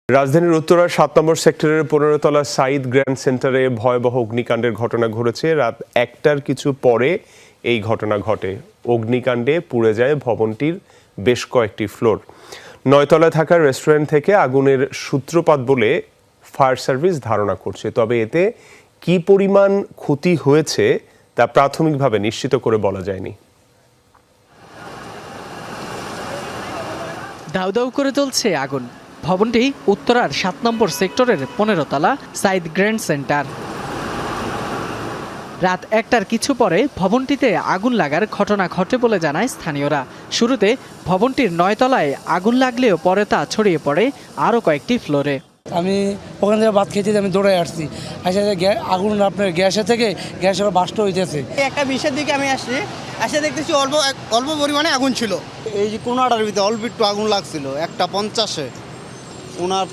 রাজধানীর উত্তরার ৭ নম্বর সেক্টরের ১৫ তলা সাইদ গ্র্যান্ড সেন্টারে ভয়াবহ অগ্নিকাণ্ডের ঘটনা ঘটেছে। রাত ১টার কিছু পরে এই ঘটনা ঘটে। অগ্নিকাণ্ডে পুড়ে যায় ভবনটির বেশ কয়েকটি ফ্লোর। ৯ তলায় থাকা রেস্টুরেন্ট থেকে আগুনের সূত্রপাত বলে ফায়ার সার্ভিস ধারণা করছে। তবে এতে কি পরিমাণ ক্ষতি হয়েছে তা প্রাথমিকভাবে নিশ্চিত করে বলা যায়নি। দাউ দাউ করে জ্বলছে আগুন। ভবনটি উত্তরার ৭ নম্বর সেক্টরের ১৫ তলা সাইদ গ্র্যান্ড সেন্টার। রাত ১টার কিছু পরে ভবনটিতে আগুন লাগার ঘটনা ঘটে বলে জানায় স্থানীয়রা। শুরুতে ভবনটির ৯ তলায় আগুন লাগলেও পরে তা ছড়িয়ে পড়ে আরও কয়েকটি ফ্লোরে। আমি ওখান থেকে ভাত খেতে আমি দৌড়ে আসছি, আগুন আপনার গ্যাসের থেকে গ্যাসের বাস্ট হইতেছে। একটা ২০-এর দিকে আমি আসছি, এসে দেখতেছি অল্প পরিমাণে আগুন ছিল। এই যে কোনাটার ভিতরে অল্প একটু আগুন লাগছিল, ১টা ৫০-এ ওনার